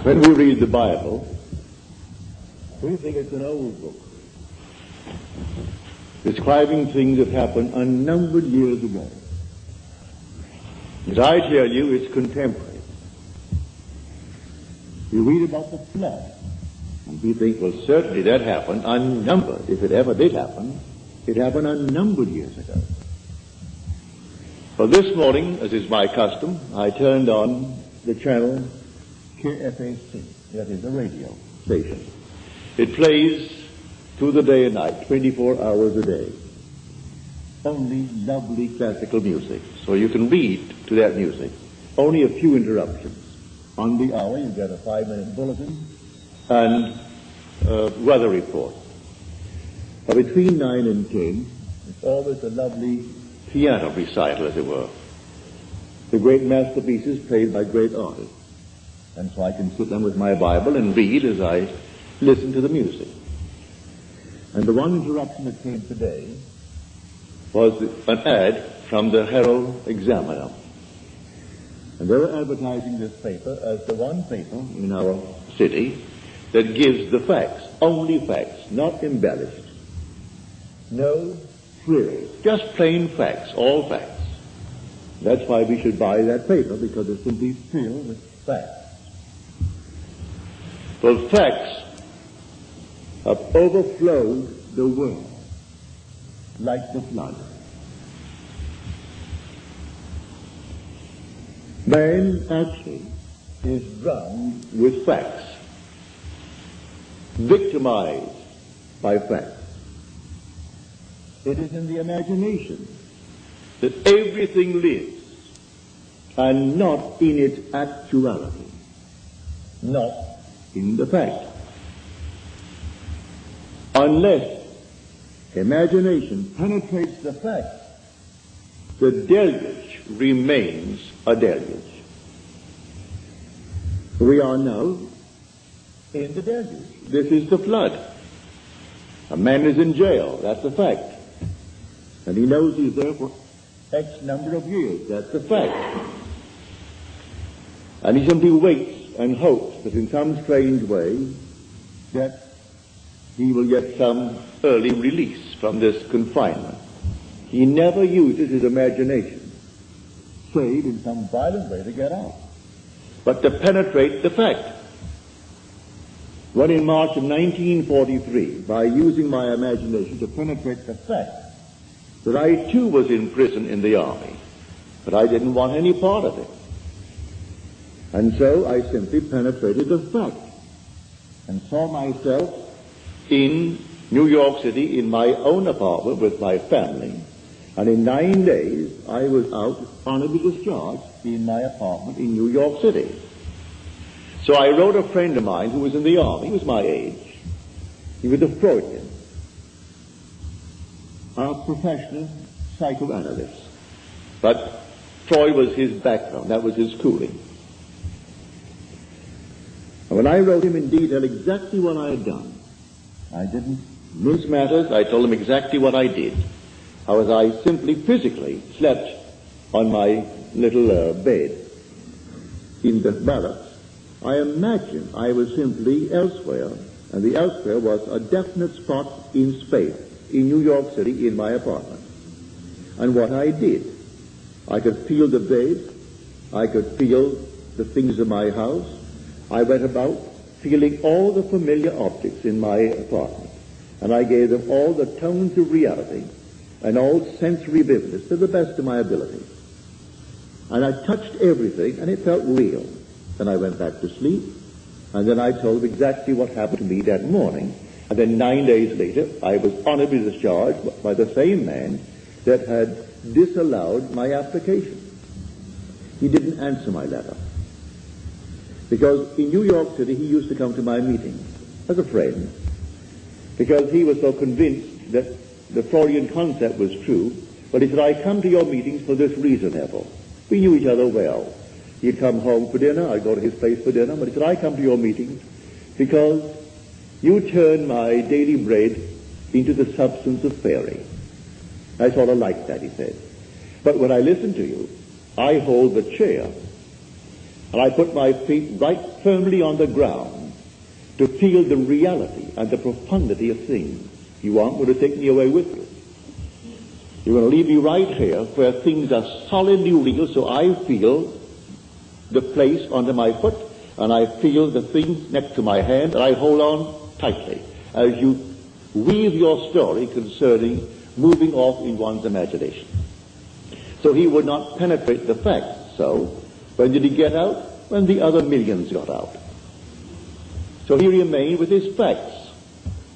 When we read the Bible, we think it's an old book, describing things that happened unnumbered years ago. As I tell you, it's contemporary. You read about the flood, and we think, well, certainly that happened unnumbered. If it ever did happen, it happened unnumbered years ago. Well, this morning, as is my custom, I turned on the channel KFAC, that is a radio station. It plays through the day and night, 24 hours a day. Only lovely classical music, so you can read to that music. Only a few interruptions. On the hour, you get a 5-minute bulletin and weather report. But between 9 and 10, it's always a lovely piano recital, as it were. The great masterpieces played by great artists. And so I can sit down with my Bible and read as I listen to the music. And the one interruption that came today was an ad from the Herald Examiner. And they were advertising this paper as the one paper in our city that gives the facts, only facts, not embellished. No frills, just plain facts, all facts. That's why we should buy that paper, because it's simply filled with facts. Well, facts have overflowed the world like the flood. Man actually is drowned with facts, victimized by facts. It is in the imagination that everything lives, and not in its actuality, not in the fact. Unless imagination penetrates the fact, the deluge remains a deluge. We are now in the deluge. This is the flood. A man is in jail, that's a fact. And he knows he's there for X number of years, that's a fact. And he simply waits and hopes that in some strange way that he will get some early release from this confinement. He never uses his imagination, save in some violent way to get out, but to penetrate the fact. When in March of 1943, by using my imagination to penetrate the fact that I too was in prison in the army, but I didn't want any part of it. And so I simply penetrated the fact and saw myself in New York City in my own apartment with my family. And in 9 days, I was out honorably discharged in my apartment in New York City. So I wrote a friend of mine who was in the army. He was my age. He was a Freudian, a professional psychoanalyst. But Freud was his background. That was his schooling. And when I wrote him in detail exactly what I had done, I didn't mince matters. I told him exactly what I did. How as I simply physically slept on my little bed in the barracks, I imagined I was simply elsewhere, and the elsewhere was a definite spot in space, in New York City, in my apartment. And what I did, I could feel the bed, I could feel the things in my house. I went about feeling all the familiar objects in my apartment, and I gave them all the tones of reality and all sensory vividness to the best of my ability. And I touched everything, and it felt real. Then I went back to sleep, and then I told them exactly what happened to me that morning. And then 9 days later, I was honorably discharged by the same man that had disallowed my application. He didn't answer my letter. Because in New York City, he used to come to my meetings as a friend, because he was so convinced that the Freudian concept was true. But he said, I come to your meetings for this reason, Neville. We knew each other well. He'd come home for dinner, I'd go to his place for dinner, but he said, I come to your meetings because you turn my daily bread into the substance of fairy. I sort of like that, he said. But when I listen to you, I hold the chair. And I put my feet right firmly on the ground to feel the reality and the profundity of things. You aren't going to take me away with you. You're going to leave me right here where things are solidly real, so I feel the place under my foot, and I feel the thing next to my hand, and I hold on tightly as you weave your story concerning moving off in one's imagination. So he would not penetrate the facts. So when did he get out? When the other millions got out. So he remained with his facts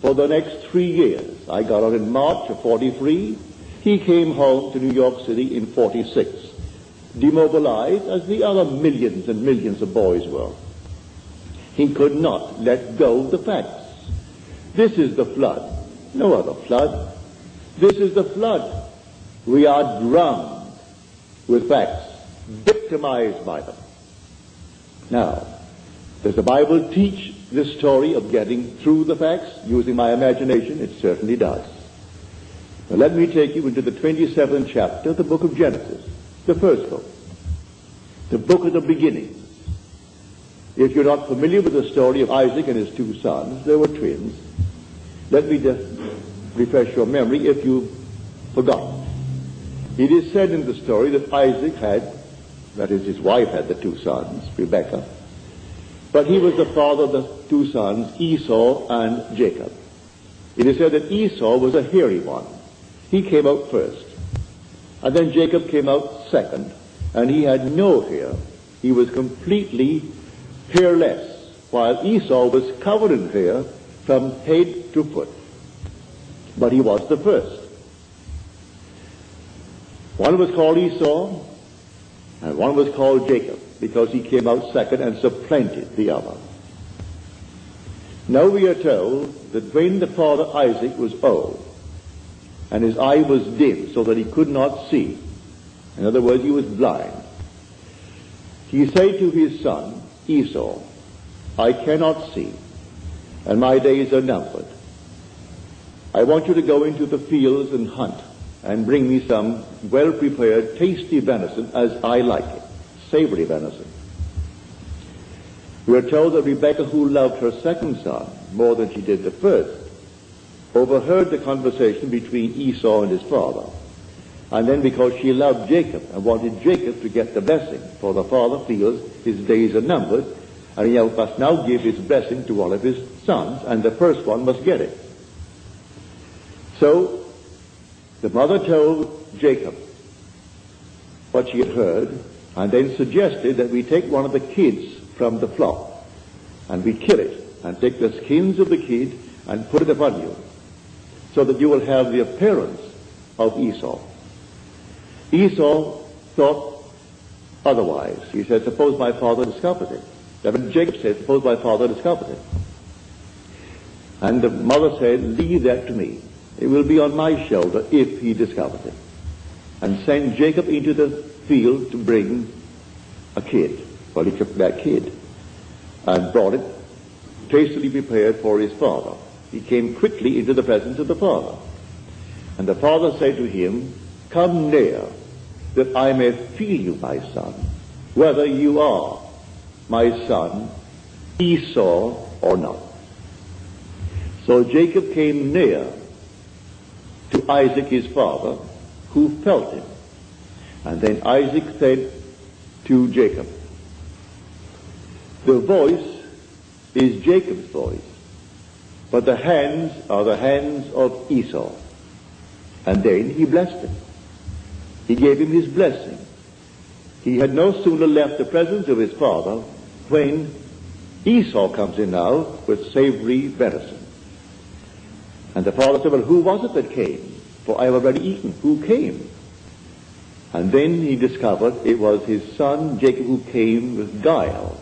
for the next 3 years. I got out in March of 43. He came home to New York City in 46, demobilized as the other millions and millions of boys were. He could not let go of the facts. This is the flood. No other flood. This is the flood. We are drowned with facts, victimized by them. Now, does the Bible teach this story of getting through the facts using my imagination? It certainly does. Now, let me take you into the 27th chapter of the book of Genesis, the first book, the book of the beginnings. If you're not familiar with the story of Isaac and his 2 sons, they were twins. Let me just refresh your memory if you've forgotten. It is said in the story that Isaac had, that is, his wife had the 2 sons, Rebekah, but he was the father of the 2 sons, Esau and Jacob. It is said that Esau was a hairy one. He came out first. And then Jacob came out second, and he had no hair. He was completely hairless, while Esau was covered in hair from head to foot. But he was the first. One was called Esau, and one was called Jacob, because he came out second and supplanted the other. Now we are told that when the father Isaac was old, and his eye was dim so that he could not see, in other words, he was blind, he said to his son Esau, I cannot see, and my days are numbered. I want you to go into the fields and hunt, and bring me some well-prepared, tasty venison as I like it, savory venison. We are told that Rebekah, who loved her second son more than she did the first, overheard the conversation between Esau and his father. And then because she loved Jacob and wanted Jacob to get the blessing, for the father feels his days are numbered, and he must now give his blessing to one of his sons, and the first one must get it. So the mother told Jacob what she had heard, and then suggested that we take one of the kids from the flock, and we kill it, and take the skins of the kid and put it upon you, so that you will have the appearance of Esau. Esau thought otherwise. He said, suppose my father discovers it. Then Jacob said, suppose my father discovers it. And the mother said, leave that to me. It will be on my shoulder if he discovers it. And send Jacob into the field to bring a kid. Well, he took that kid and brought it tastily prepared for his father. He came quickly into the presence of the father. And the father said to him, come near, that I may feel you, my son, whether you are my son Esau or not. So Jacob came near to Isaac his father, who felt him. And then Isaac said to Jacob, the voice is Jacob's voice, but the hands are the hands of Esau. And then he blessed him. He gave him his blessing. He had no sooner left the presence of his father when Esau comes in now with savory venison. And the father said, well, who was it that came? For I have already eaten. Who came? And then he discovered it was his son Jacob who came with guile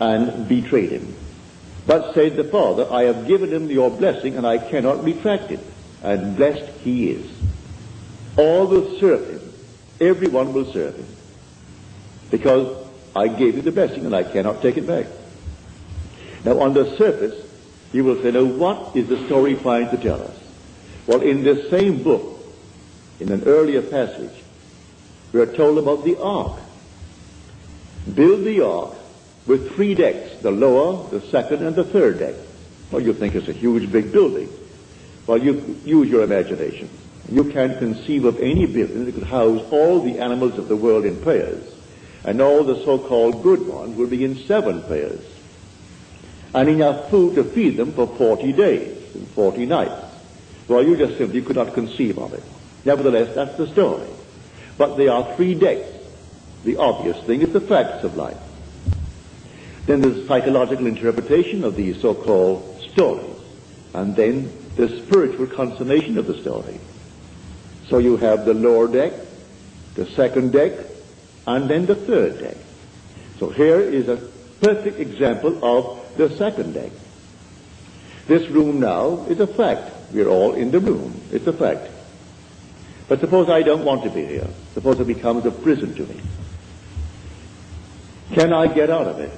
and betrayed him. But said the father, I have given him your blessing and I cannot retract it. And blessed he is. All will serve him. Everyone will serve him. Because I gave you the blessing and I cannot take it back. Now on the surface, you will say, now what is the story trying to tell us? Well, in this same book, in an earlier passage, we are told about the ark. build the ark with 3 decks, the lower, the second, and the third deck. Well, you think it's a huge, big building. Well, you use your imagination. You can't conceive of any building that could house all the animals of the world in pairs, and all the so-called good ones will be in 7 pairs, and enough food to feed them for 40 days and 40 nights. Well, you just simply could not conceive of it. Nevertheless, that's the story. But there are 3 decks. The obvious thing is the facts of life. Then there's psychological interpretation of these so-called stories, and then the spiritual consummation of the story. So you have the lower deck, the second deck, and then the third deck. So here is a perfect example of the second deck. This room now is a fact. We're all in the room. It's a fact. But suppose I don't want to be here. Suppose it becomes a prison to me. Can I get out of it?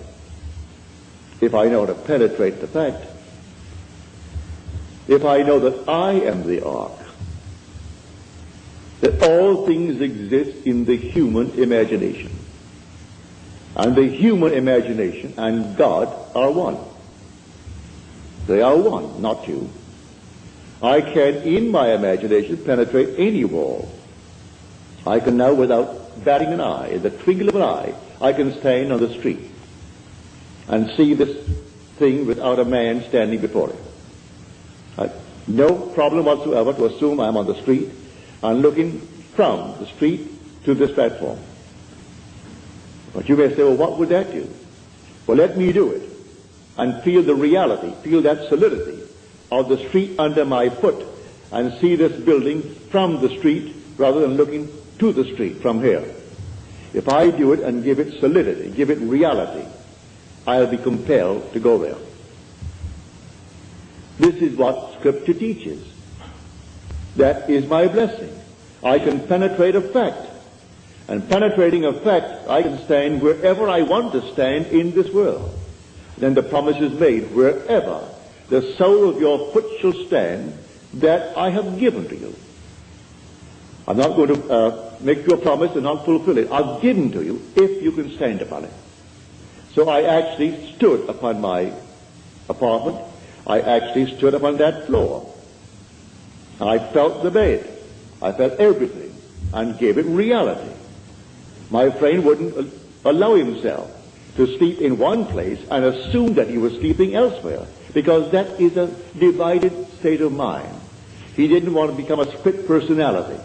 If I know how to penetrate the fact. If I know that I am the ark. That all things exist in the human imagination. And the human imagination and God are one. They are one, not two. I can, in my imagination, penetrate any wall. I can now, without batting an eye, the twinkle of an eye, I can stand on the street and see this thing without a man standing before it. No problem whatsoever to assume I'm on the street and looking from the street to this platform. But you may say, well, what would that do? Well, let me do it and feel the reality, feel that solidity of the street under my foot, and see this building from the street rather than looking to the street from here. If I do it and give it solidity, give it reality, I'll be compelled to go there. This is what Scripture teaches. That is my blessing. I can penetrate a fact. And penetrating a fact, I can stand wherever I want to stand in this world. Then the promise is made, wherever the sole of your foot shall stand, that I have given to you. I'm not going to make you a promise and not fulfill it. I've given to you if you can stand upon it. So I actually stood upon my apartment. I actually stood upon that floor. I felt the bed. I felt everything and gave it reality. My friend wouldn't allow himself to sleep in one place and assume that he was sleeping elsewhere, because that is a divided state of mind. He didn't want to become a split personality,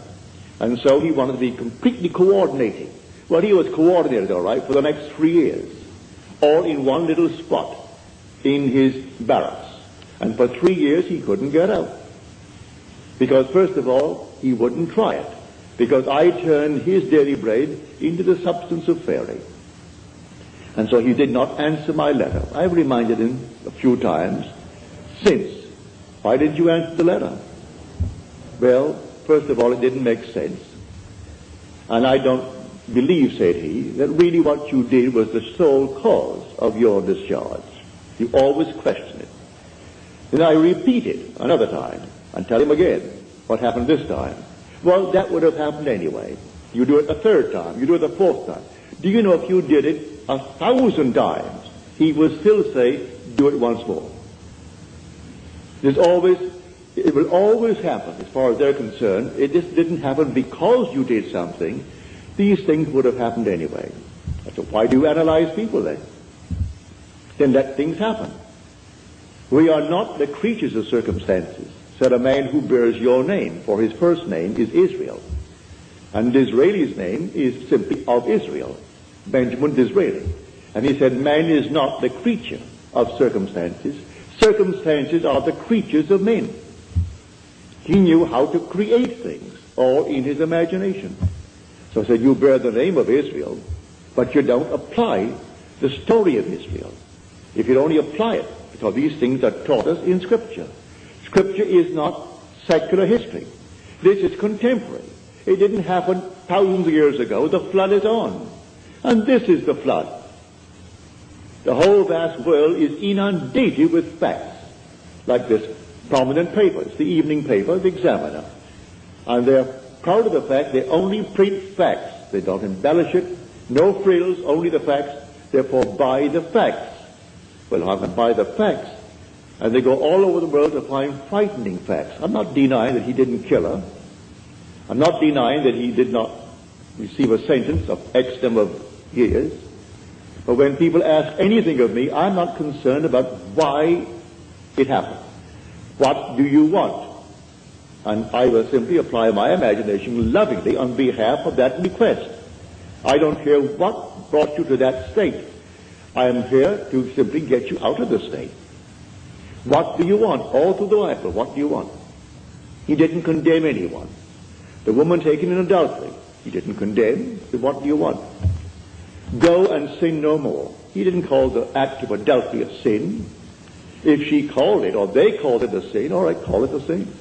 and so he wanted to be completely coordinating. Well, he was coordinated, all right, for the next 3 years, all in one little spot in his barracks. And for 3 years he couldn't get out. Because, first of all, he wouldn't try it. Because I turned his daily bread into the substance of fairy. And so he did not answer my letter. I've reminded him a few times since. Why didn't you answer the letter? Well, first of all, it didn't make sense. And I don't believe, said he, that really what you did was the sole cause of your discharge. You always question it. Then I repeat it another time and tell him again what happened this time. Well, that would have happened anyway. You do it a third time. You do it a fourth time. Do you know if you did it 1,000 times, he would still say, do it once more. It will always happen, as far as they're concerned. It just didn't happen because you did something. These things would have happened anyway. So why do you analyze people then? Then let things happen. We are not the creatures of circumstances, said a man who bears your name, for his first name is Israel. And Disraeli's name is simply of Israel, Benjamin Disraeli. And he said, man is not the creature of circumstances. Circumstances are the creatures of men. He knew how to create things, all in his imagination. So I said, you bear the name of Israel, but you don't apply the story of Israel. If you only apply it, because these things are taught us in Scripture. Scripture is not secular history. This is contemporary. It didn't happen thousands of years ago. The flood is on. And this is the flood. The whole vast world is inundated with facts, like this prominent paper. It's the evening paper, the Examiner. And they're proud of the fact they only print facts. They don't embellish it. No frills, only the facts, therefore buy the facts. Well, I can buy the facts, and they go all over the world to find frightening facts. I'm not denying that he didn't kill her. I'm not denying that he did not receive a sentence of X number of years. But when people ask anything of me, I'm not concerned about why it happened. What do you want? And I will simply apply my imagination lovingly on behalf of that request. I don't care what brought you to that state. I am here to simply get you out of the state. What do you want? All through the Bible, what do you want? He didn't condemn anyone. The woman taken in adultery, he didn't condemn. So what do you want? Go and sin no more. He didn't call the act of adultery a sin. If she called it, or they called it a sin, all right, call it a sin.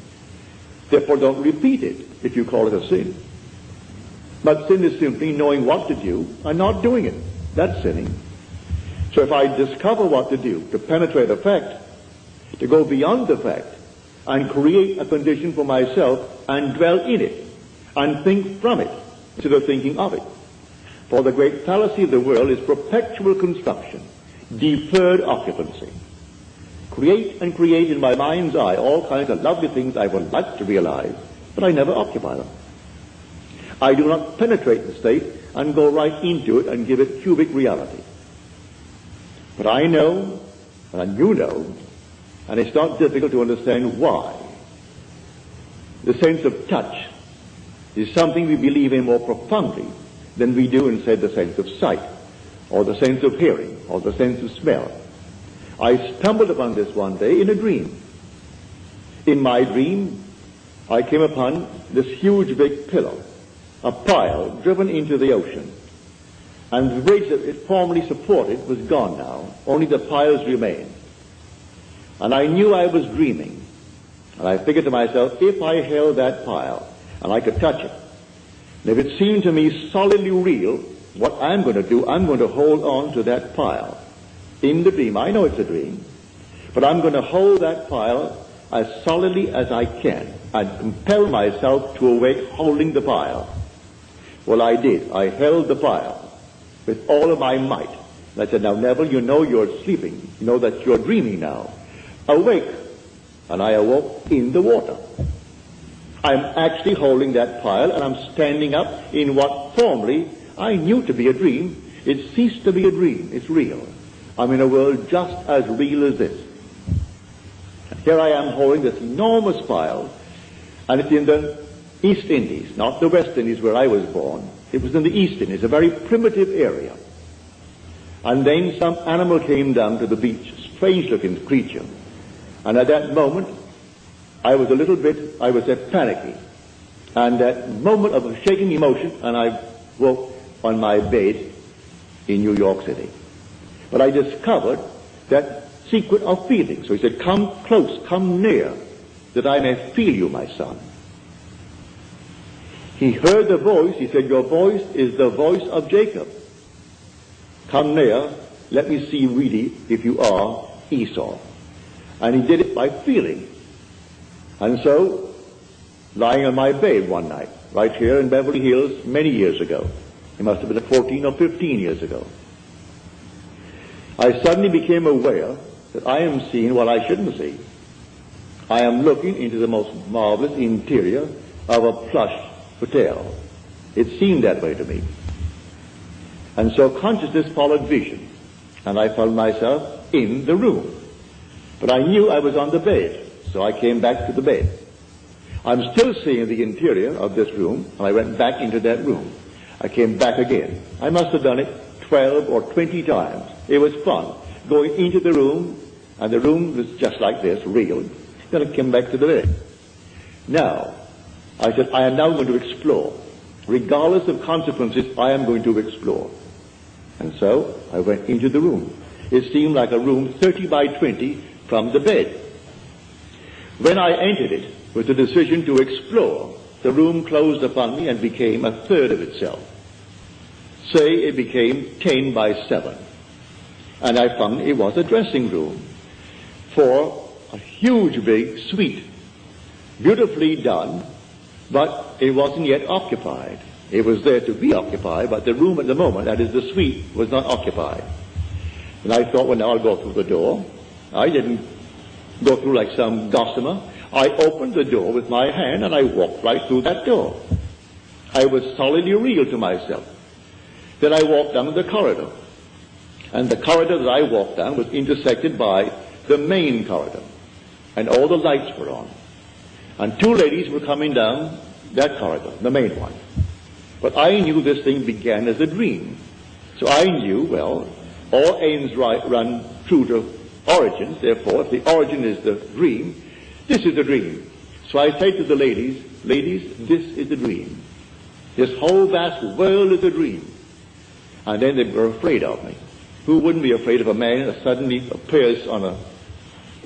Therefore, don't repeat it if you call it a sin. But sin is simply knowing what to do and not doing it. That's sinning. So if I discover what to do, to penetrate a fact, to go beyond the fact, and create a condition for myself, and dwell in it, and think from it, instead of thinking of it. For the great fallacy of the world is perpetual construction, deferred occupancy. Create and create in my mind's eye all kinds of lovely things I would like to realize, but I never occupy them. I do not penetrate the state and go right into it and give it cubic reality. But I know, and you know, and it's not difficult to understand why. The sense of touch is something we believe in more profoundly than we do in, say, the sense of sight, or the sense of hearing, or the sense of smell. I stumbled upon this one day in a dream. In my dream, I came upon this huge big pillar, a pile driven into the ocean. And the bridge that it formerly supported was gone now. Only the piles remained. And I knew I was dreaming. And I figured to myself, if I held that pile and I could touch it, and if it seemed to me solidly real, what I'm going to do, I'm going to hold on to that pile. In the dream, I know it's a dream, but I'm going to hold that pile as solidly as I can and compel myself to awake holding the pile. Well, I did. I held the pile with all of my might. And I said, now, Neville, you know you're sleeping. You know that you're dreaming now. Awake. And I awoke in the water. I'm actually holding that pile, and I'm standing up in what formerly I knew to be a dream. It ceased to be a dream. It's real. I'm in a world just as real as this. And here I am holding this enormous pile, and it's in the East Indies, not the West Indies where I was born. It was in the East Indies, a very primitive area. And then some animal came down to the beach, a strange-looking creature. And at that moment, I was panicky. And that moment of shaking emotion, and I woke on my bed in New York City. But I discovered that secret of feeling. So he said, come close, come near, that I may feel you, my son. He heard the voice. He said, your voice is the voice of Jacob. Come near, let me see really if you are Esau. And he did it by feeling. And so, lying on my bed one night, right here in Beverly Hills, many years ago, it must have been 14 or 15 years ago, I suddenly became aware that I am seeing what I shouldn't see. I am looking into the most marvelous interior of a plush hotel. It seemed that way to me. And so consciousness followed vision, and I found myself in the room. But I knew I was on the bed, so I came back to the bed. I'm still seeing the interior of this room, and I went back into that room. I came back again. I must have done it 12 or 20 times. It was fun, going into the room, and the room was just like this, real. Then I came back to the bed. Now, I said, I am now going to explore. Regardless of consequences, I am going to explore. And so, I went into the room. It seemed like a room 30 by 20 from the bed. When I entered it with the decision to explore, the room closed upon me and became a third of itself. Say it became 10 by 7. And I found it was a dressing room for a huge big suite, beautifully done, but it wasn't yet occupied. It was there to be occupied, but the room at the moment, that is the suite, was not occupied. And I thought, well, now I'll go through the door. I didn't go through like some gossamer. I opened the door with my hand and I walked right through that door. I was solidly real to myself. Then I walked down the corridor. And the corridor that I walked down was intersected by the main corridor. And all the lights were on. And two ladies were coming down that corridor, the main one. But I knew this thing began as a dream. So I knew, well, all ends run true to origins. Therefore, if the origin is the dream, this is the dream. So I say to the ladies, ladies, this is the dream. This whole vast world is a dream. And then they were afraid of me. Who wouldn't be afraid of a man that suddenly appears on a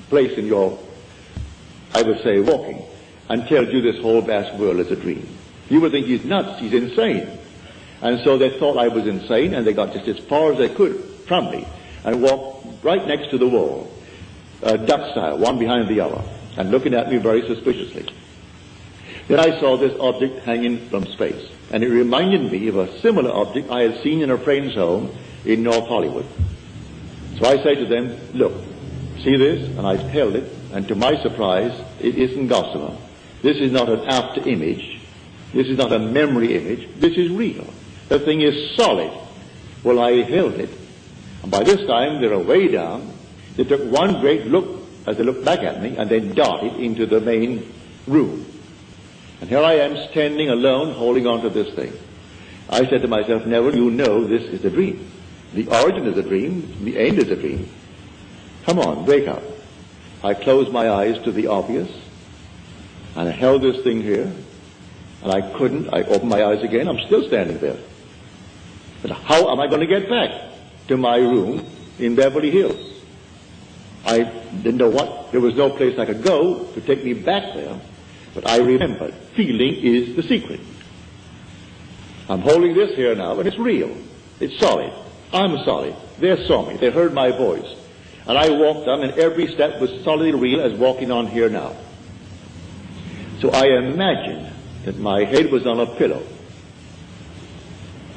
place in your, I would say, walking, and tells you this whole vast world is a dream? You would think he's nuts, he's insane. And so they thought I was insane, and they got just as far as they could from me, and walked right next to the wall, duck style, one behind the other, and looking at me very suspiciously. Then I saw this object hanging from space, and it reminded me of a similar object I had seen in a friend's home in North Hollywood. So I say to them, look, see this? And I held it, and to my surprise, it isn't gossamer. This is not an after image. This is not a memory image. This is real. The thing is solid. Well, I held it, and by this time they were way down. They took one great look as they looked back at me, and then darted into the main room. And here I am standing alone, holding on to this thing. I said to myself, Neville, you know this is a dream. The origin is a dream. The end is a dream. Come on, wake up. I closed my eyes to the obvious, and I held this thing here, and I couldn't. I opened my eyes again. I'm still standing there. But how am I going to get back to my room in Beverly Hills? I didn't know what. There was no place I could go to take me back there. But I remembered, feeling is the secret. I'm holding this here now, and it's real. It's solid. I'm solid. They saw me. They heard my voice. And I walked on, and every step was solidly real as walking on here now. So I imagined that my head was on a pillow.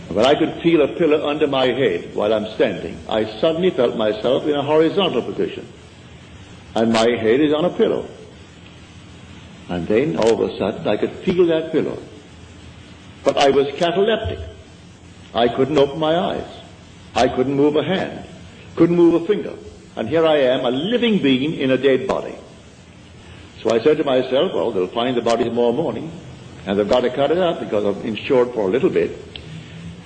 When I could feel a pillow under my head while I'm standing, I suddenly felt myself in a horizontal position. And my head is on a pillow. And then, all of a sudden, I could feel that pillow. But I was cataleptic. I couldn't open my eyes. I couldn't move a hand. Couldn't move a finger. And here I am, a living being in a dead body. So I said to myself, well, they'll find the body tomorrow morning, and they've got to cut it out because I'm insured for a little bit.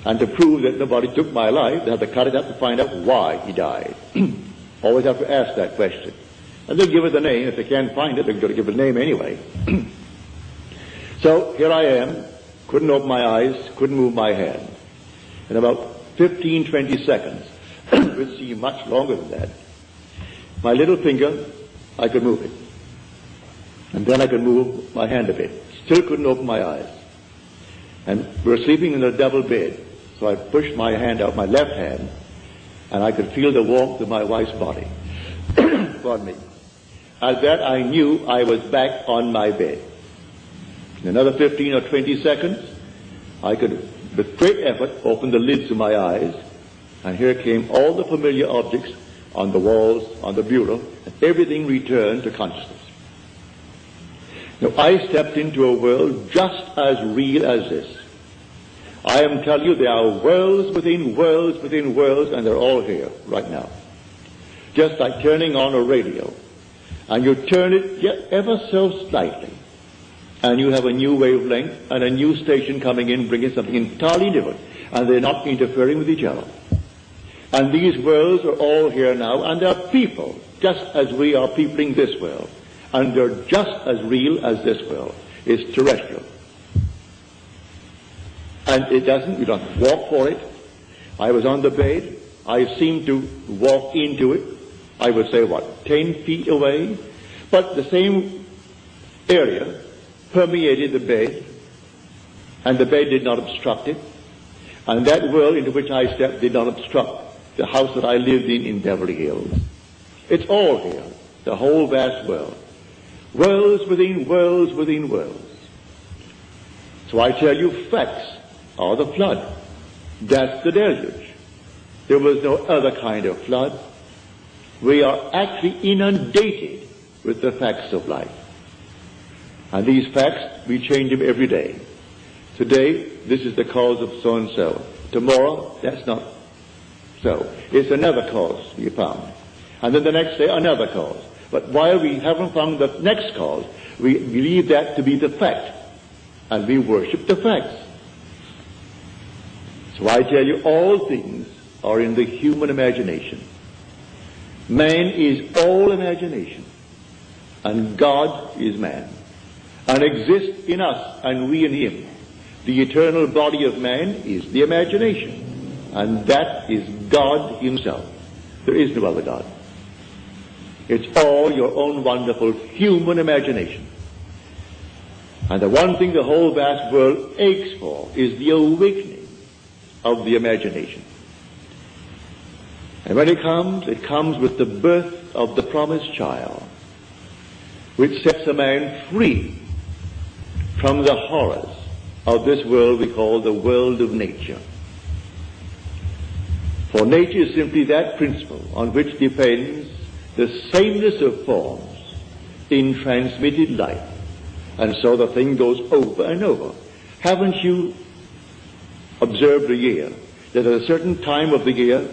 And to prove that nobody took my life, they have to cut it out to find out why he died. Always have to ask that question. And they'll give it a name. If they can't find it, they're going to give it a name anyway. So here I am, couldn't open my eyes, couldn't move my hand. In about 15, 20 seconds, it would seem much longer than that, my little finger, I could move it. And then I could move my hand a bit. Still couldn't open my eyes. And we were sleeping in a double bed. So I pushed my hand out, my left hand, and I could feel the warmth of my wife's body. Pardon me. At that, I knew I was back on my bed. In another 15 or 20 seconds, I could, with great effort, open the lids of my eyes, and here came all the familiar objects on the walls, on the bureau, and everything returned to consciousness. Now, I stepped into a world just as real as this. I am telling you, there are worlds within worlds within worlds, and they're all here right now. Just like turning on a radio. And you turn it yet ever so slightly, and you have a new wavelength and a new station coming in, bringing something entirely different, and they're not interfering with each other. And these worlds are all here now, and they're people, just as we are peopling this world. And they're just as real as this world. It's terrestrial. And it doesn't, you don't walk for it. I was on the bed. I seemed to walk into it. I would say, 10 feet away? But the same area permeated the bed, and the bed did not obstruct it. And that world into which I stepped did not obstruct the house that I lived in Beverly Hills. It's all here, the whole vast world. Worlds within worlds within worlds. So I tell you facts or the flood. That's the deluge. There was no other kind of flood. We are actually inundated with the facts of life. And these facts, we change them every day. Today, this is the cause of so-and-so. Tomorrow, that's not so. It's another cause we found. And then the next day, another cause. But while we haven't found the next cause, we believe that to be the fact. And we worship the facts. So I tell you, all things are in the human imagination. Man is all imagination. And God is man. And exists in us, and we in him. The eternal body of man is the imagination. And that is God himself. There is no other God. It's all your own wonderful human imagination. And the one thing the whole vast world aches for is the awakening of the imagination. And when it comes with the birth of the promised child, which sets a man free from the horrors of this world we call the world of nature. For nature is simply that principle on which depends the sameness of forms in transmitted life. And so the thing goes over and over. Haven't you observed a year that at a certain time of the year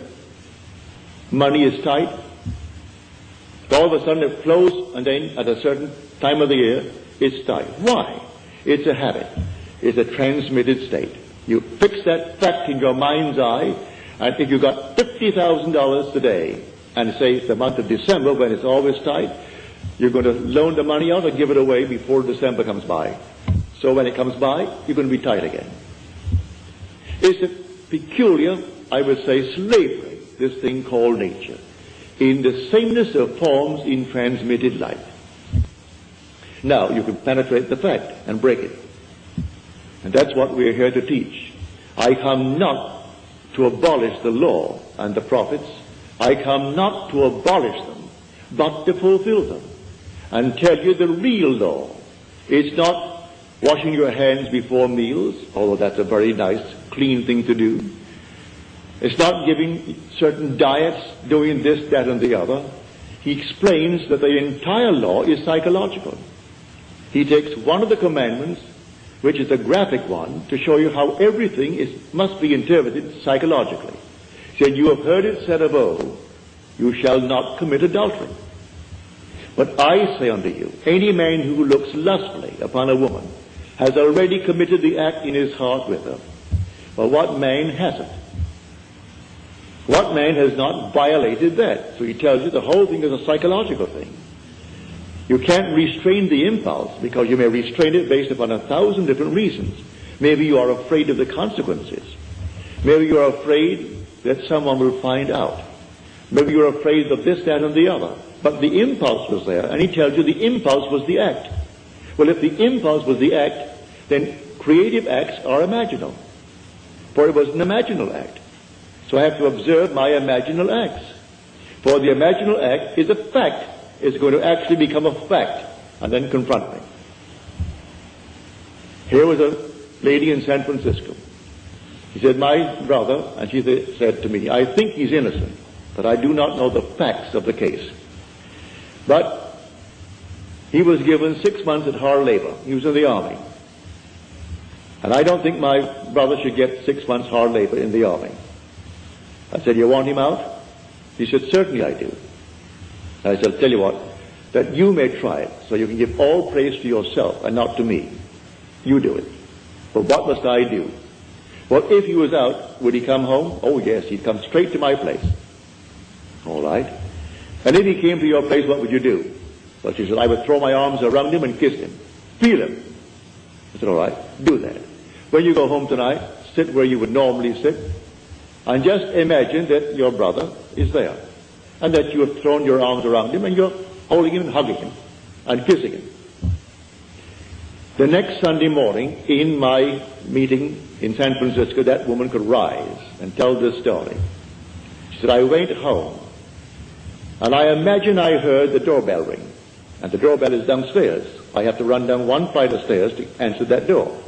money is tight? All of a sudden it flows, and then at a certain time of the year it's tight. Why? It's a habit. It's a transmitted state. You fix that fact in your mind's eye, and if you got $50,000 today, and say it's the month of December when it's always tight, you're going to loan the money out or give it away before December comes by. So when it comes by, you're going to be tight again. It's a peculiar, I would say, slavery, this thing called nature, in the sameness of forms in transmitted life. Now, you can penetrate the fact and break it. And that's what we're here to teach. I come not to abolish the law and the prophets. I come not to abolish them, but to fulfill them. And tell you the real law. It's not washing your hands before meals, although that's a very nice, clean thing to do. It's not giving certain diets, doing this, that, and the other. He explains that the entire law is psychological. He takes one of the commandments, which is a graphic one, to show you how everything must be interpreted psychologically. He said, you have heard it said of old, you shall not commit adultery. But I say unto you, any man who looks lustfully upon a woman has already committed the act in his heart with her. But what man hasn't? What man has not violated that? So he tells you the whole thing is a psychological thing. You can't restrain the impulse, because you may restrain it based upon 1,000 different reasons. Maybe you are afraid of the consequences. Maybe you are afraid that someone will find out. Maybe you're afraid of this, that, and the other. But the impulse was there, and he tells you the impulse was the act. Well, if the impulse was the act, then creative acts are imaginal. For it was an imaginal act. So I have to observe my imaginal acts. For the imaginal act is a fact. It's going to actually become a fact and then confront me. Here was a lady in San Francisco. He said, my brother, and she said to me, I think he's innocent, but I do not know the facts of the case. But he was given 6 months at hard labor. He was in the army. And I don't think my brother should get 6 months hard labor in the army. I said, you want him out? He said, certainly I do. I said, I'll tell you what, that you may try it, so you can give all praise to yourself and not to me. You do it. But what must I do? Well, if he was out, would he come home? Oh, yes, he'd come straight to my place. All right. And if he came to your place, what would you do? Well, she said, I would throw my arms around him and kiss him. Feel him. I said, all right, do that. When you go home tonight, sit where you would normally sit, and just imagine that your brother is there, and that you have thrown your arms around him, and you're holding him and hugging him, and kissing him. The next Sunday morning, in my meeting in San Francisco, that woman could rise and tell this story. She said, I went home, and I imagine I heard the doorbell ring, and the doorbell is downstairs. I have to run down one flight of stairs to answer that door.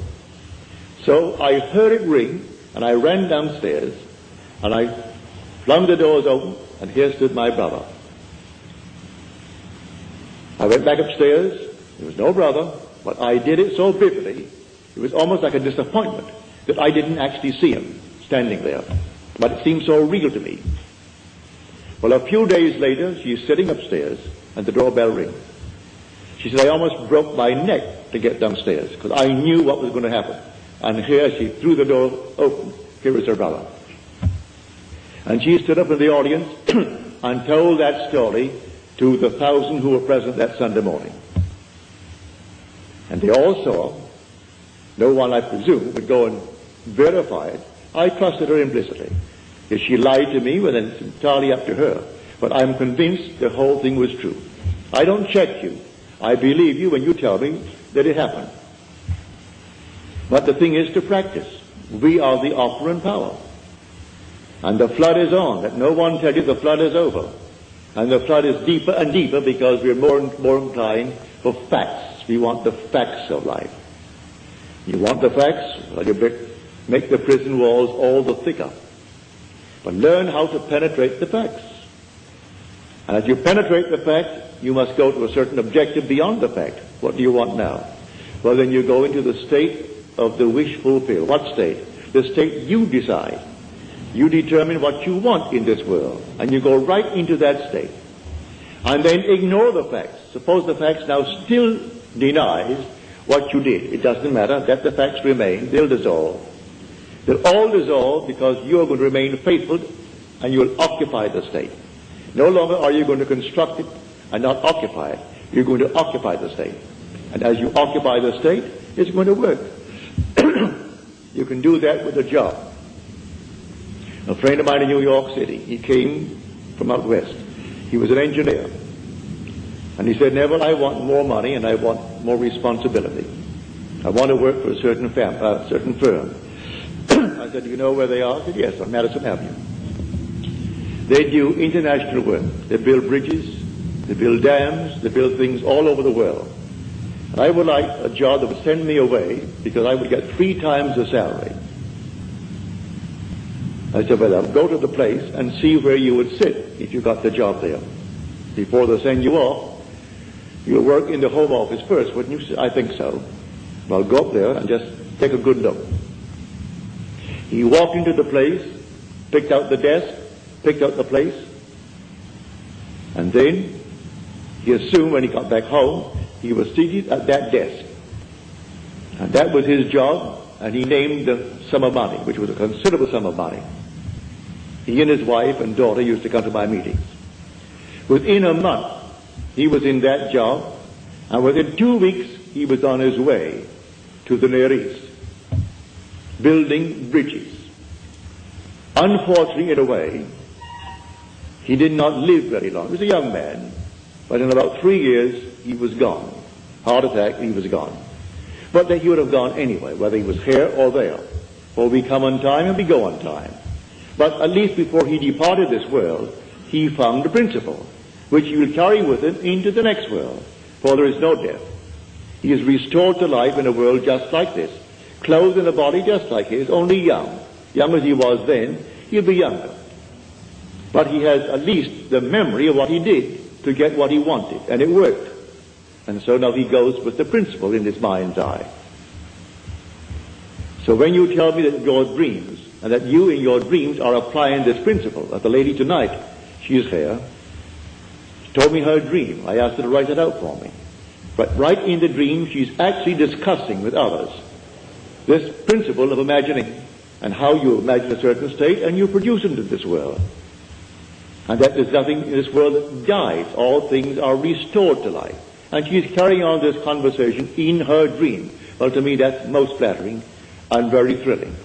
So I heard it ring, and I ran downstairs, and I flung the doors open, and here stood my brother. I went back upstairs. There was no brother, but I did it so vividly, it was almost like a disappointment that I didn't actually see him standing there. But it seemed so real to me. Well, a few days later, she's sitting upstairs, and the doorbell rings. She said, I almost broke my neck to get downstairs, because I knew what was going to happen. And here she threw the door open. Here is her brother. And she stood up in the audience and told that story to the 1,000 who were present that Sunday morning. And they all saw. No one, I presume, would go and verify it. I trusted her implicitly. If she lied to me, well, then it's entirely up to her. But I'm convinced the whole thing was true. I don't check you. I believe you when you tell me that it happened. But the thing is to practice. We are the operant power. And the flood is on. Let no one tell you the flood is over. And the flood is deeper and deeper because we're more and more inclined for facts. We want the facts of life. You want the facts? Well, you make the prison walls all the thicker. But learn how to penetrate the facts. And as you penetrate the fact, you must go to a certain objective beyond the fact. What do you want now? Well, then you go into the state of the wish fulfilled. What state? The state you decide. You determine what you want in this world, and you go right into that state. And then ignore the facts. Suppose the facts now still denies what you did. It doesn't matter. Let the facts remain. They'll dissolve. They'll all dissolve because you are going to remain faithful and you will occupy the state. No longer are you going to construct it and not occupy it. You're going to occupy the state. And as you occupy the state, it's going to work. You can do that with a job. A friend of mine in New York City, he came from out west. He was an engineer. And he said, Neville, I want more money and I want more responsibility. I want to work for a certain firm. I said, do you know where they are? He said, yes, on Madison Avenue. They do international work. They build bridges, they build dams, they build things all over the world. And I would like a job that would send me away because I would get 3 times the salary. I said, well, I'll go to the place and see where you would sit if you got the job there. Before they send you off, you'll work in the Home Office first, wouldn't you? I think so. Well, go up there and just take a good look. He walked into the place, picked out the desk, picked out the place, and then he assumed when he got back home, he was seated at that desk. And that was his job, and he named the sum of money, which was a considerable sum of money. He and his wife and daughter used to come to my meetings. Within a month, he was in that job, and within 2 weeks, he was on his way to the Near East, building bridges. Unfortunately, in a way, he did not live very long. He was a young man, but in about 3 years, he was gone. Heart attack, he was gone. But then he would have gone anyway, whether he was here or there. For we come on time and we go on time. But at least before he departed this world, he found the principle, which he will carry with him into the next world. For there is no death. He is restored to life in a world just like this, clothed in a body just like his, only young. Young as he was then, he'll be younger. But he has at least the memory of what he did to get what he wanted, and it worked. And so now he goes with the principle in his mind's eye. So when you tell me that your dreams, and that you in your dreams are applying this principle, like the lady tonight, she is here, she told me her dream. I asked her to write it out for me. But right in the dream, she's actually discussing with others this principle of imagining and how you imagine a certain state and you produce it in this world. And that there's nothing in this world that dies. All things are restored to life. And she's carrying on this conversation in her dream. Well, to me, that's most flattering and very thrilling.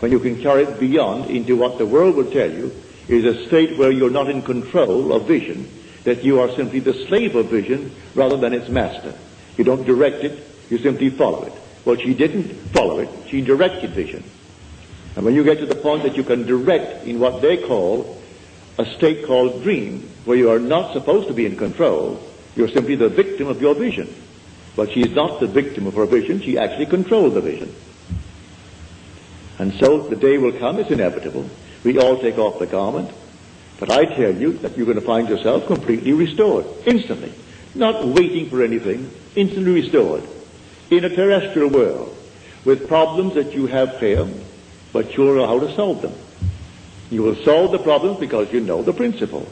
When you can carry it beyond into what the world will tell you is a state where you're not in control of vision, that you are simply the slave of vision rather than its master. You don't direct it, you simply follow it. Well, she didn't follow it, she directed vision. And when you get to the point that you can direct in what they call a state called dream, where you are not supposed to be in control, you're simply the victim of your vision. But she's not the victim of her vision, she actually controlled the vision. And so the day will come, it's inevitable. We all take off the garment. But I tell you that you're going to find yourself completely restored, instantly. Not waiting for anything, instantly restored. In a terrestrial world, with problems that you have here, but you'll know how to solve them. You will solve the problems because you know the principle.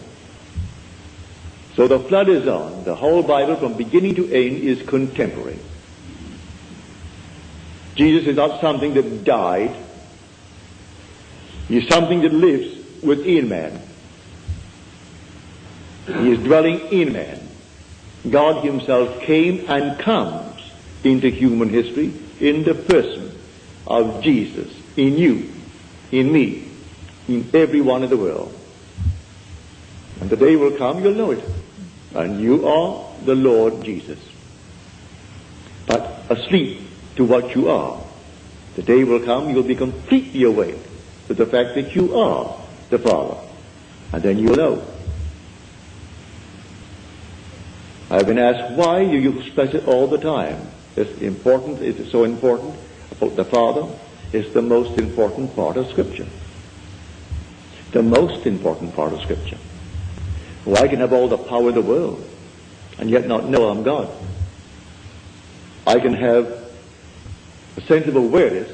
So the flood is on. The whole Bible from beginning to end is contemporary. Jesus is not something that died. He is something that lives within man. He is dwelling in man. God himself came and comes into human history in the person of Jesus, in you, in me, in everyone in the world. And the day will come, you'll know it. And you are the Lord Jesus. But asleep to what you are. The day will come, you'll be completely awake to the fact that you are the Father. And then you'll know. I've been asked, why do you express it all the time? It's important, it's so important about the Father. It's the most important part of Scripture. The most important part of Scripture. Well, I can have all the power in the world and yet not know I'm God. I can have a sense of awareness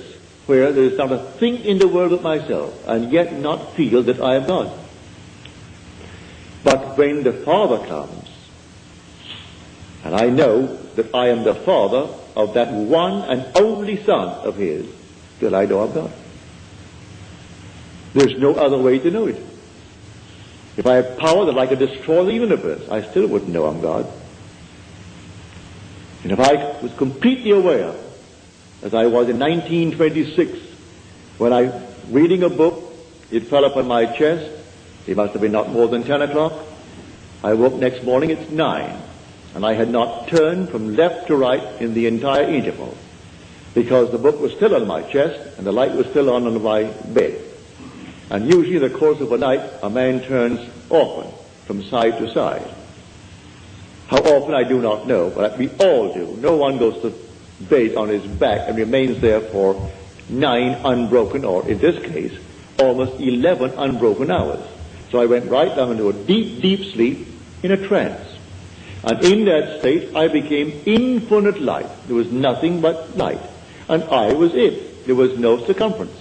where there is not a thing in the world but myself and yet not feel that I am God. But when the Father comes, and I know that I am the Father of that one and only Son of His, then I know I'm God. There's no other way to know it. If I had power that I could destroy the universe, I still wouldn't know I'm God. And if I was completely aware, as I was in 1926, when I, reading a book, it fell upon my chest. It must have been not more than 10 o'clock. I woke next morning, it's 9. And I had not turned from left to right in the entire interval, because the book was still on my chest and the light was still on my bed. And usually in the course of a night, a man turns often from side to side. How often I do not know, but we all do. No one goes to bed on his back and remains there for 9 unbroken, or in this case, almost 11 unbroken hours. So I went right down into a deep, deep sleep in a trance. And in that state, I became infinite light. There was nothing but light. And I was it. There was no circumference.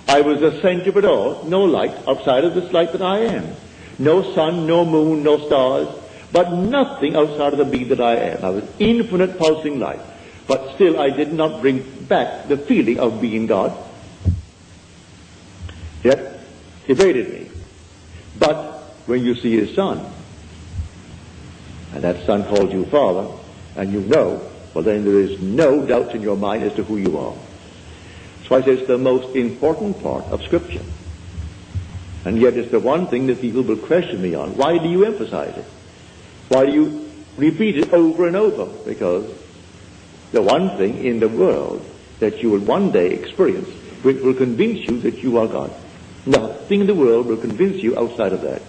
I was the center of it all. No light outside of this light that I am. No sun, no moon, no stars, but nothing outside of the being that I am. I was infinite pulsing light. But still, I did not bring back the feeling of being God. Yet, evaded me. But when you see His Son, and that Son calls you Father, and you know, well then there is no doubt in your mind as to who you are. So I say it's the most important part of Scripture. And yet it's the one thing that people will question me on. Why do you emphasize it? Why do you repeat it over and over? Because the one thing in the world that you will one day experience which will convince you that you are God. Nothing in the world will convince you outside of that.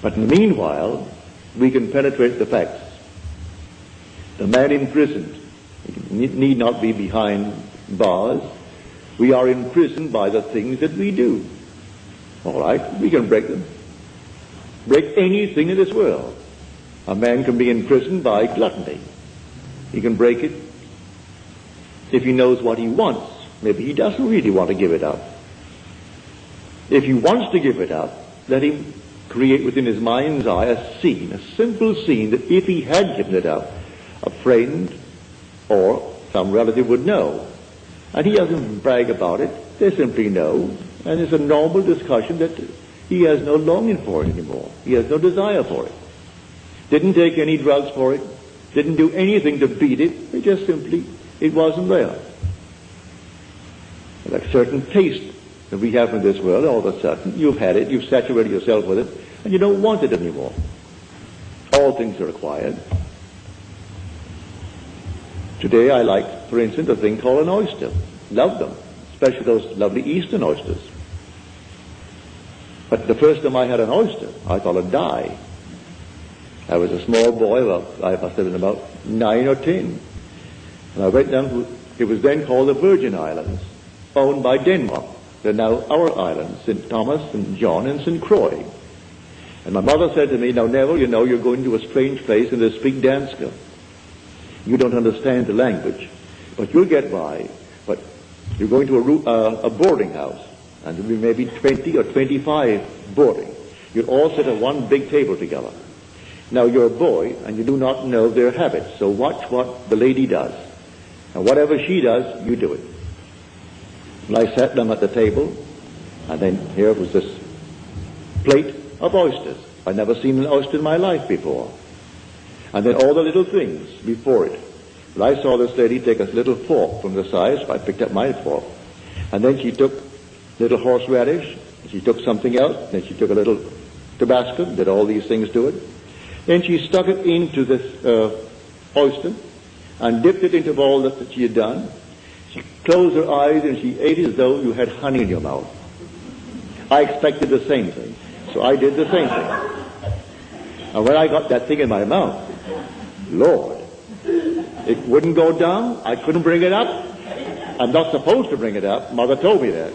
But in the meanwhile, we can penetrate the facts. The man imprisoned need not be behind bars. We are imprisoned by the things that we do. All right, we can break them. Break anything in this world. A man can be imprisoned by gluttony. He can break it if he knows what he wants. Maybe he doesn't really want to give it up. If he wants to give it up, let him create within his mind's eye a scene, a simple scene that if he had given it up, a friend or some relative would know. And he doesn't brag about it. They simply know. And it's a normal discussion that he has no longing for it anymore. He has no desire for it. Didn't take any drugs for it. Didn't do anything to beat it. It just simply, it wasn't there. Like certain taste that we have in this world, all of a sudden, you've had it, you've saturated yourself with it, and you don't want it anymore. All things are acquired. Today I like, for instance, a thing called an oyster. Love them, especially those lovely Eastern oysters. But the first time I had an oyster, I thought I'd die. I was a small boy, well, I must have been about 9 or 10. And I went down to It was then called the Virgin Islands, owned by Denmark. They're now our islands, St. Thomas, St. John, and St. Croix. And my mother said to me, now Neville, you know you're going to a strange place and they speak Danska. You don't understand the language, but you'll get by. But you're going to a boarding house, and there'll be maybe 20 or 25 boarding. You'll all sit at one big table together. Now you're a boy, and you do not know their habits, so watch what the lady does. And whatever she does, you do it. And I sat down at the table, and then here was this plate of oysters. I'd never seen an oyster in my life before. And then all the little things before it. But I saw this lady take a little fork from the side, so I picked up my fork. And then she took little horseradish, she took something else, then she took a little Tabasco, did all these things to it. Then she stuck it into this oyster and dipped it into all that she had done. She closed her eyes and she ate as though you had honey in your mouth. I expected the same thing, so I did the same thing. And when I got that thing in my mouth, Lord, it wouldn't go down. I couldn't bring it up. I'm not supposed to bring it up. Mother told me that.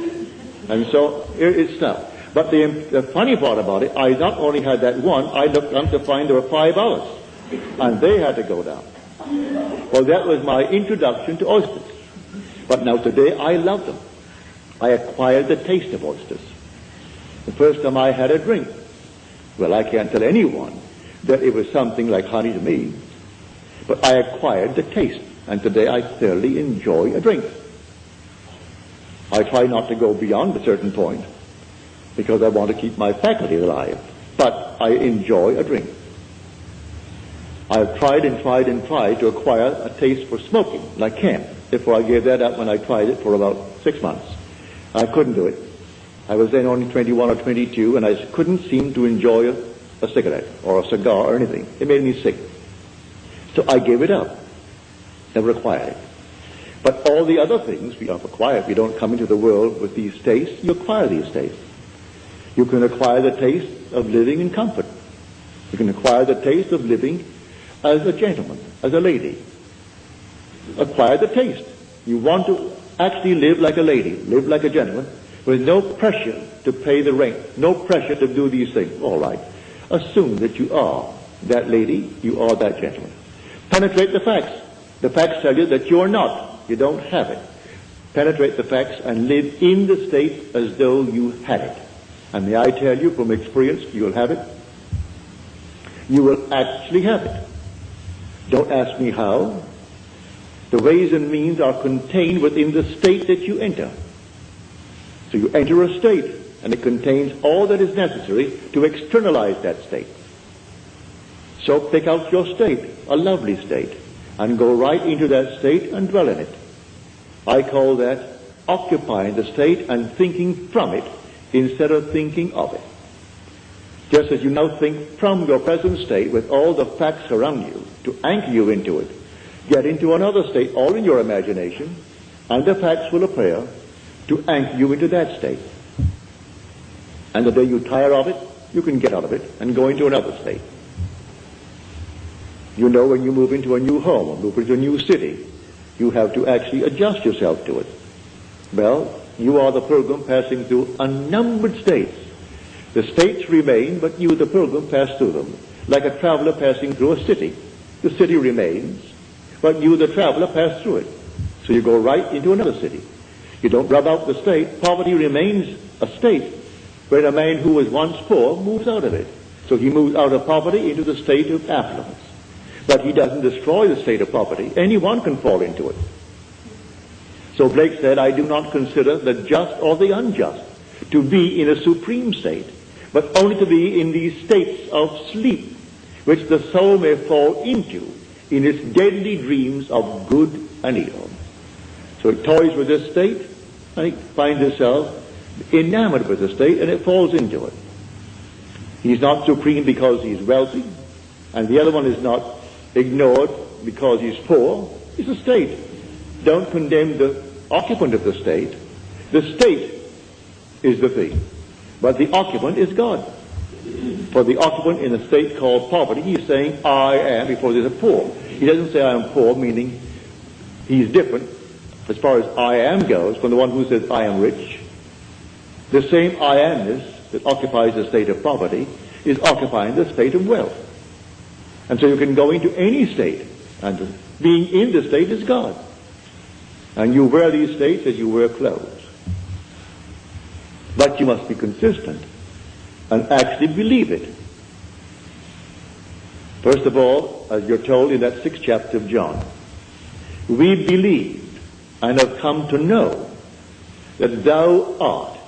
And so it stopped. But the funny part about it, I not only had that one, I looked up to find there were 5 others. And they had to go down. Well, that was my introduction to oysters. But now today, I love them. I acquired the taste of oysters. The first time I had a drink, well, I can't tell anyone that it was something like honey to me. But I acquired the taste, and today I thoroughly enjoy a drink. I try not to go beyond a certain point, because I want to keep my faculty alive. But I enjoy a drink. I have tried and tried and tried to acquire a taste for smoking, and I can't. Therefore, I gave that up when I tried it for about 6 months. I couldn't do it. I was then only 21 or 22, and I couldn't seem to enjoy a cigarette or a cigar or anything. It made me sick. So I gave it up. Never acquired it. But all the other things we have acquired. We don't come into the world with these tastes. You acquire these tastes. You can acquire the taste of living in comfort. You can acquire the taste of living as a gentleman, as a lady. Acquire the taste. You want to actually live like a lady, live like a gentleman, with no pressure to pay the rent, no pressure to do these things. All right. Assume that you are that lady, you are that gentleman. Penetrate the facts. The facts tell you that you're not. You don't have it. Penetrate the facts and live in the state as though you had it. And may I tell you from experience, you'll have it. You will actually have it. Don't ask me how. The ways and means are contained within the state that you enter. So you enter a state, and it contains all that is necessary to externalize that state. So pick out your state, a lovely state, and go right into that state and dwell in it. I call that occupying the state and thinking from it instead of thinking of it. Just as you now think from your present state with all the facts around you to anchor you into it, get into another state, all in your imagination, and the facts will appear to anchor you into that state. And the day you tire of it, you can get out of it and go into another state. You know, when you move into a new home or move into a new city, you have to actually adjust yourself to it. Well, you are the pilgrim passing through unnumbered states. The states remain, but you, the pilgrim, pass through them. Like a traveler passing through a city. The city remains, but you, the traveler, pass through it. So you go right into another city. You don't rub out the state. Poverty remains a state, where a man who was once poor moves out of it. So he moves out of poverty into the state of affluence. But he doesn't destroy the state of poverty. Anyone can fall into it. So Blake said, I do not consider the just or the unjust to be in a supreme state, but only to be in these states of sleep, which the soul may fall into in its deadly dreams of good and evil. So it toys with this state, and it finds itself enamored with the state, and it falls into it. He's not supreme because he's wealthy, and the other one is not ignored because he's poor. It's a state. Don't condemn the occupant of the state. The state is the thing, but the occupant is God. For the occupant in a state called poverty, he's saying, I am, before there's a poor. He doesn't say I am poor, meaning he's different. as far as I am goes, from the one who says I am rich, the same I amness that occupies the state of poverty is occupying the state of wealth. And so you can go into any state, and being in the state is God. And you wear these states as you wear clothes. But you must be consistent and actually believe it. First of all, as you're told in that 6th chapter of John, we believed and have come to know that thou art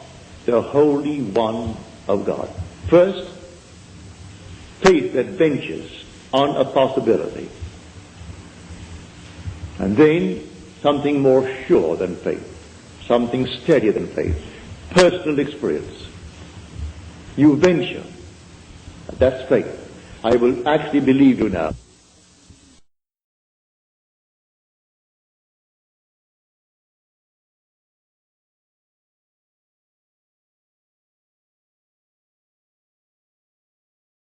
the Holy One of God. First, faith that ventures on a possibility. And then something more sure than faith, something steadier than faith, personal experience. You venture. That's faith. I will actually believe you now.